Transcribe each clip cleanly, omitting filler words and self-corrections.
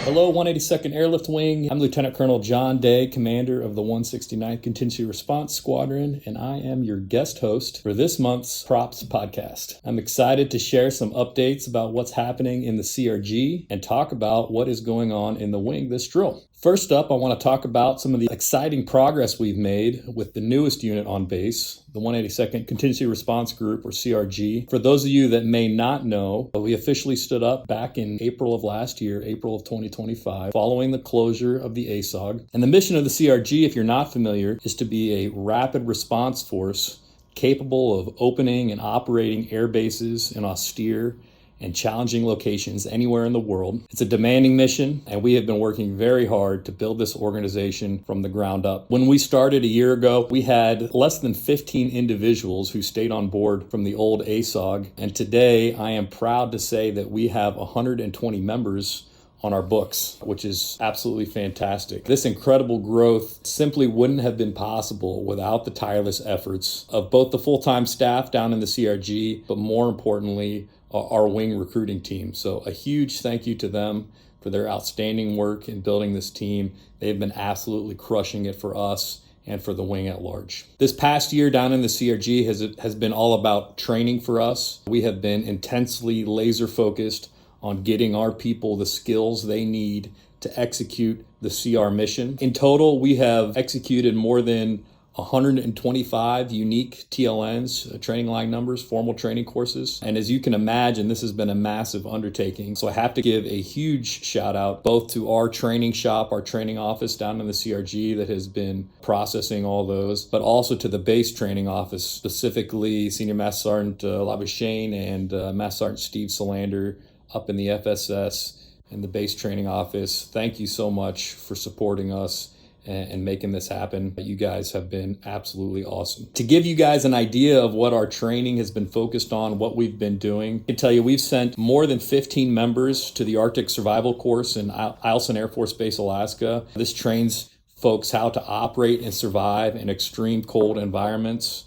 Hello, 182nd Airlift Wing. I'm Lieutenant Colonel John Day, commander of the 169th Contingency Response Squadron, and I am your guest host for this month's Props podcast. I'm excited to share some updates about what's happening in the CRG and talk about what is going on in the wing this drill. First up, I want to talk about some of the exciting progress we've made with the newest unit on base, the 182nd Contingency Response Group, or CRG. For those of you that may not know, we officially stood up back in April of last year, April of 2025, following the closure of the ASOG. And the mission of the CRG, if you're not familiar, is to be a rapid response force capable of opening and operating air bases in austere and challenging locations anywhere in the world. It's a demanding mission, and we have been working very hard to build this organization from the ground up. When we started a year ago, we had less than 15 individuals who stayed on board from the old ASOG, and today I am proud to say that we have 120 members on our books, which is absolutely fantastic. This incredible growth simply wouldn't have been possible without the tireless efforts of both the full-time staff down in the CRG, but more importantly, our wing recruiting team. So a huge thank you to them for their outstanding work in building this team. They've been absolutely crushing it for us and for the wing at large. This past year down in the CRG has been all about training for us. We have been intensely laser focused on getting our people the skills they need to execute the CR mission. In total, we have executed more than 125 unique TLNs, training line numbers, formal training courses. And as you can imagine, this has been a massive undertaking. So I have to give a huge shout out both to our training shop, our training office down in the CRG that has been processing all those, but also to the base training office, specifically Senior Master Sergeant Labuschagne and Master Sergeant Steve Solander up in the FSS and the base training office. Thank you so much for supporting us and making this happen. You guys have been absolutely awesome. To give you guys an idea of what our training has been focused on, what we've been doing, I can tell you we've sent more than 15 members to the Arctic Survival Course in Eielson Air Force Base, Alaska. This trains folks how to operate and survive in extreme cold environments.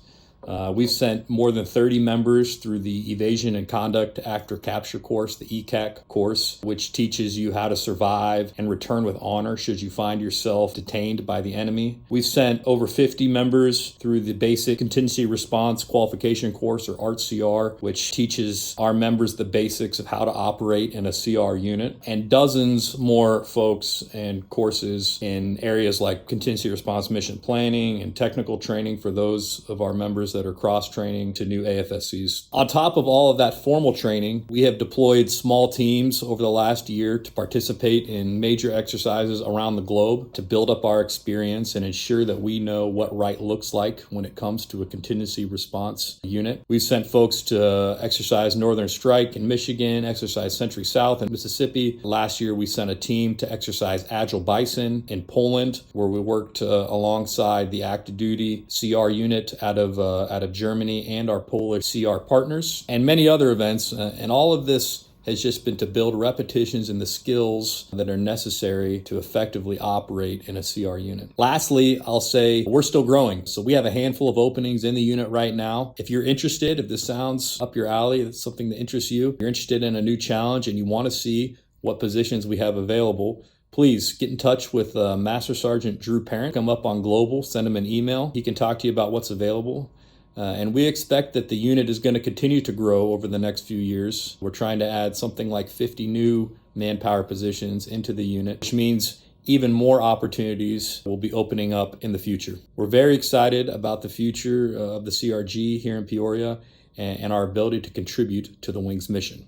We've sent more than 30 members through the Evasion and Conduct After Capture course, the ECAC course, which teaches you how to survive and return with honor should you find yourself detained by the enemy. We've sent over 50 members through the Basic Contingency Response Qualification course, or ART-CR, which teaches our members the basics of how to operate in a CR unit, and dozens more folks and courses in areas like contingency response mission planning and technical training for those of our members that are cross-training to new AFSCs. On top of all of that formal training, we have deployed small teams over the last year to participate in major exercises around the globe to build up our experience and ensure that we know what right looks like when it comes to a contingency response unit. We've sent folks to exercise Northern Strike in Michigan, exercise Sentry South in Mississippi. Last year, we sent a team to exercise Agile Bison in Poland, where we worked alongside the active duty CR unit out of Germany and our Polish CR partners, and many other events. And all of this has just been to build repetitions in the skills that are necessary to effectively operate in a CR unit. Lastly, I'll say we're still growing. So we have a handful of openings in the unit right now. If you're interested, if this sounds up your alley, it's something that interests you, you're interested in a new challenge and you want to see what positions we have available, please get in touch with Master Sergeant Drew Parent. Come up on Global, send him an email. He can talk to you about what's available. And we expect that the unit is going to continue to grow over the next few years. We're trying to add something like 50 new manpower positions into the unit, which means even more opportunities will be opening up in the future. We're very excited about the future of the CRG here in Peoria and our ability to contribute to the Wing's mission.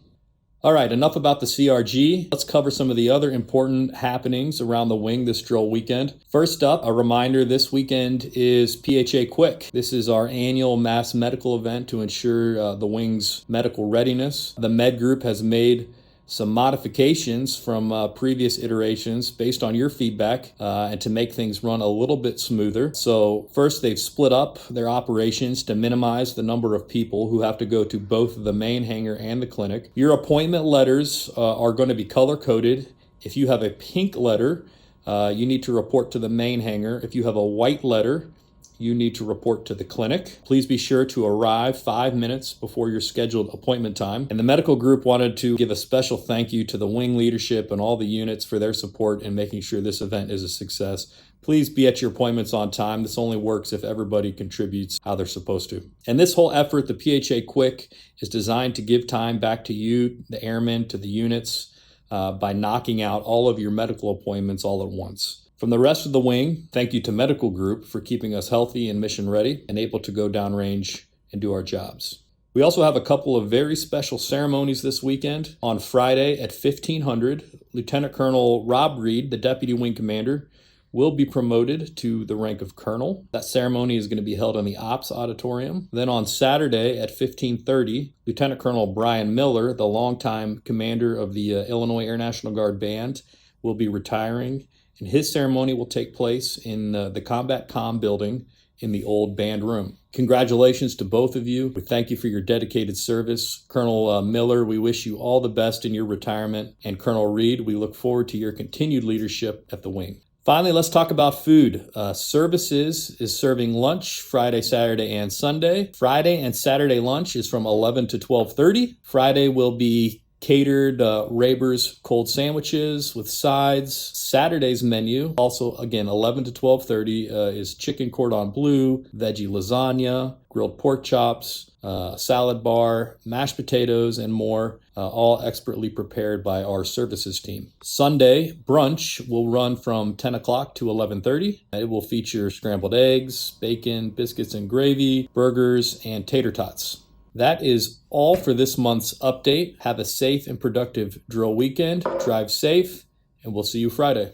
All right, enough about the CRG. Let's cover some of the other important happenings around the wing this drill weekend. First up, a reminder, this weekend is PHA Quick. This is our annual mass medical event to ensure the wing's medical readiness. The Med Group has made some modifications from previous iterations based on your feedback and to make things run a little bit smoother. So first, they've split up their operations to minimize the number of people who have to go to both the main hangar and the clinic. Your appointment letters are going to be color-coded. If you have a pink letter, you need to report to the main hangar. If you have a white letter, you need to report to the clinic. Please be sure to arrive 5 minutes before your scheduled appointment time. And the medical group wanted to give a special thank you to the wing leadership and all the units for their support in making sure this event is a success. Please be at your appointments on time. This only works if everybody contributes how they're supposed to. And this whole effort, the PHA Quick, is designed to give time back to you, the airmen, to the units, by knocking out all of your medical appointments all at once. From the rest of the wing, thank you to Medical Group for keeping us healthy and mission ready and able to go downrange and do our jobs. We also have a couple of very special ceremonies this weekend. On Friday at 1500, Lieutenant Colonel Rob Reed, the Deputy Wing Commander, will be promoted to the rank of colonel. That ceremony is going to be held in the Ops Auditorium. Then on Saturday at 1530, Lieutenant Colonel Brian Miller, the longtime commander of the Illinois Air National Guard Band, will be retiring, and his ceremony will take place in the Combat Comm building in the old band room. Congratulations to both of you. We thank you for your dedicated service. Colonel Miller, we wish you all the best in your retirement. And Colonel Reed, we look forward to your continued leadership at the wing. Finally, let's talk about food. Services is serving lunch Friday, Saturday, and Sunday. Friday and Saturday lunch is from 11 to 12:30. Friday will be catered Raber's cold sandwiches with sides. Saturday's menu, also again 11 to 12:30, is chicken cordon bleu, veggie lasagna, grilled pork chops, salad bar, mashed potatoes, and more, all expertly prepared by our services team. Sunday brunch will run from 10 o'clock to 11:30. It will feature scrambled eggs, bacon, biscuits and gravy, burgers, and tater tots. That is all for this month's update. Have a safe and productive drill weekend. Drive safe, and we'll see you Friday.